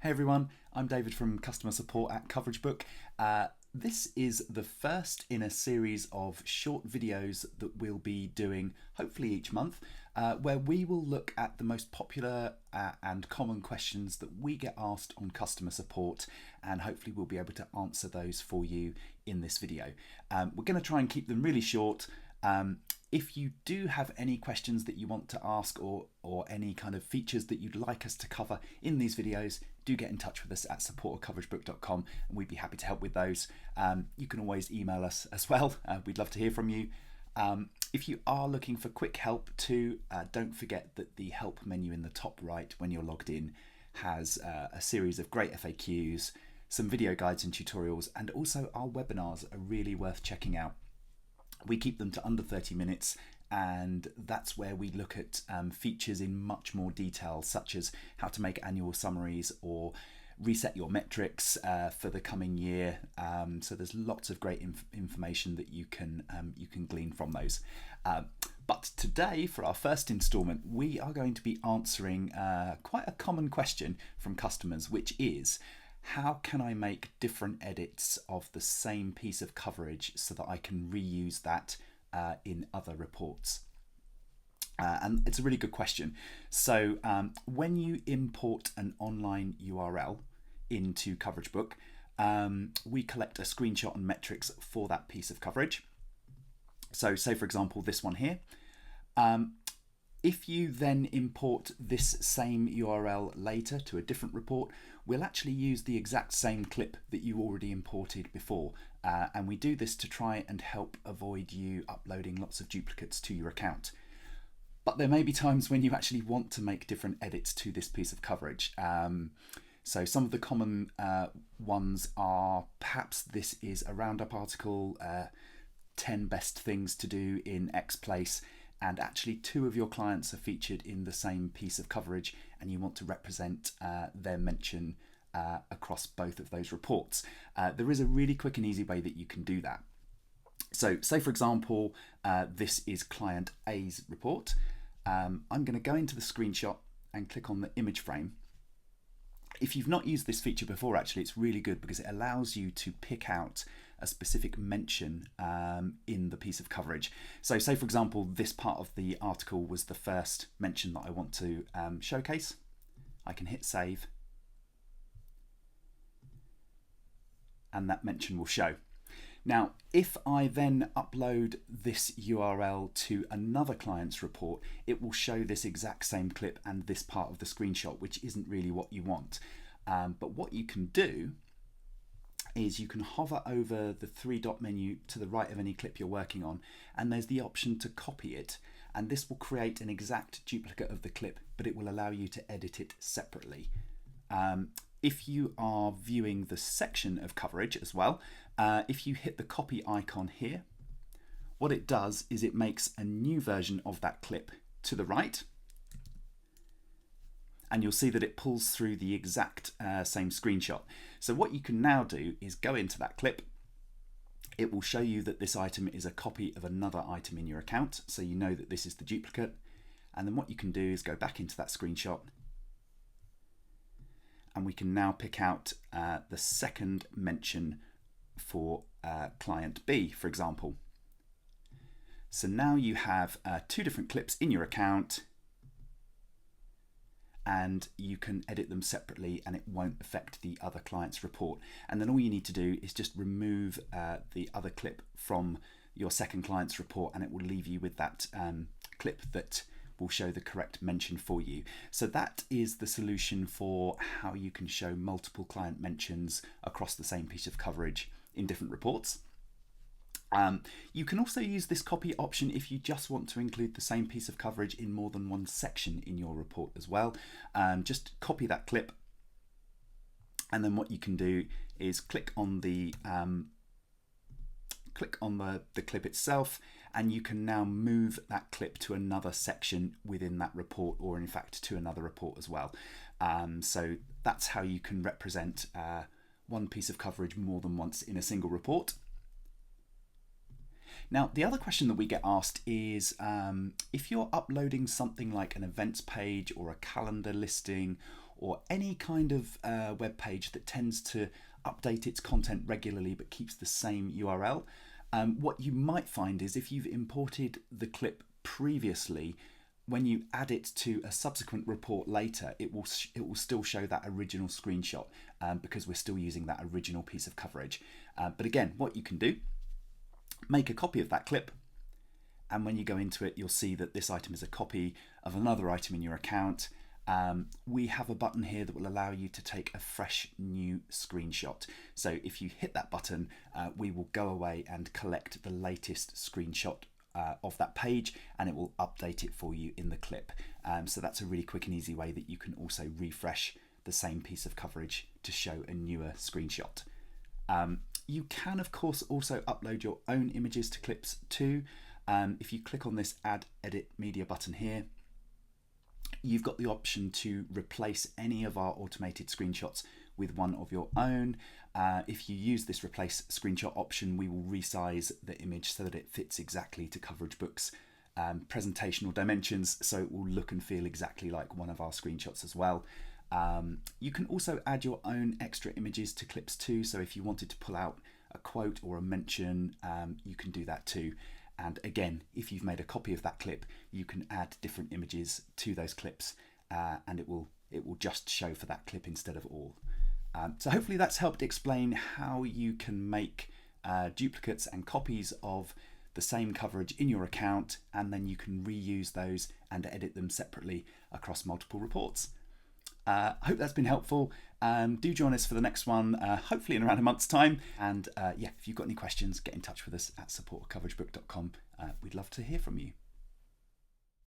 Hey everyone, I'm David from customer support at CoverageBook. This is the first in a series of short videos that we'll be doing hopefully each month, where we will look at the most popular and common questions that we get asked on customer support, and hopefully we'll be able to answer those for you in this video. We're going to try and keep them really short. If you do have any questions that you want to ask or any kind of features that you'd like us to cover in these videos, do get in touch with us at support@coveragebook.com and we'd be happy to help with those. You can always email us as well. We'd love to hear from you. If you are looking for quick help too, don't forget that the help menu in the top right when you're logged in has a series of great FAQs, some video guides and tutorials, and also our webinars are really worth checking out. We keep them to under 30 minutes, and that's where we look at features in much more detail, such as how to make annual summaries or reset your metrics for the coming year. So there's lots of great information that you can glean from those. But today, for our first instalment, we are going to be answering quite a common question from customers, which is, how can I make different edits of the same piece of coverage so that I can reuse that in other reports? And it's a really good question. So when you import an online URL into CoverageBook, we collect a screenshot and metrics for that piece of coverage. So say, for example, this one here. If you then import this same URL later to a different report, we'll actually use the exact same clip that you already imported before. And we do this to try and help avoid you uploading lots of duplicates to your account. But there may be times when you actually want to make different edits to this piece of coverage. So some of the common ones are, perhaps this is a roundup article, 10 best things to do in X place, and actually two of your clients are featured in the same piece of coverage and you want to represent their mention across both of those reports. There is a really quick and easy way that you can do that. So say, for example, this is client A's report. I'm going to go into the screenshot and click on the image frame. If you've not used this feature before, actually, it's really good because it allows you to pick out a specific mention in the piece of coverage. So say, for example, this part of the article was the first mention that I want to showcase. I can hit save and that mention will show. Now, if I then upload this URL to another client's report, it will show this exact same clip and this part of the screenshot, which isn't really what you want. But what you can do is you can hover over the three-dot menu to the right of any clip you're working on, and there's the option to copy it. And this will create an exact duplicate of the clip, but it will allow you to edit it separately. If you are viewing the section of coverage as well, if you hit the copy icon here, what it does is it makes a new version of that clip to the right, and you'll see that it pulls through the exact same screenshot. So what you can now do is go into that clip. It will show you that this item is a copy of another item in your account, so you know that this is the duplicate. And then what you can do is go back into that screenshot, and we can now pick out the second mention for client B, for example. So now you have two different clips in your account, and you can edit them separately and it won't affect the other client's report. And then all you need to do is just remove the other clip from your second client's report, and it will leave you with that clip that will show the correct mention for you. So that is the solution for how you can show multiple client mentions across the same piece of coverage in different reports. You can also use this copy option if you just want to include the same piece of coverage in more than one section in your report as well. Just copy that clip, and then what you can do is click on the clip itself, and you can now move that clip to another section within that report, or in fact to another report as well. So that's how you can represent one piece of coverage more than once in a single report. Now, the other question that we get asked is if you're uploading something like an events page or a calendar listing or any kind of web page that tends to update its content regularly but keeps the same URL, what you might find is if you've imported the clip previously, when you add it to a subsequent report later, it will still show that original screenshot because we're still using that original piece of coverage. But again, what you can do, make a copy of that clip, and when you go into it, you'll see that this item is a copy of another item in your account. We have a button here that will allow you to take a fresh new screenshot. So if you hit that button, we will go away and collect the latest screenshot of that page, and it will update it for you in the clip. So that's a really quick and easy way that you can also refresh the same piece of coverage to show a newer screenshot. You can of course also upload your own images to clips too. If you click on this Add Edit Media button here, you've got the option to replace any of our automated screenshots with one of your own. If you use this replace screenshot option, we will resize the image so that it fits exactly to Coverage Book's presentational dimensions, so it will look and feel exactly like one of our screenshots as well. You can also add your own extra images to clips too, so if you wanted to pull out a quote or a mention, you can do that too. And again, if you've made a copy of that clip, you can add different images to those clips, and it will just show for that clip instead of all. So hopefully that's helped explain how you can make duplicates and copies of the same coverage in your account, and then you can reuse those and edit them separately across multiple reports. I hope that's been helpful. Do join us for the next one, hopefully in around a month's time. And yeah, if you've got any questions, get in touch with us at support@coveragebook.com. We'd love to hear from you.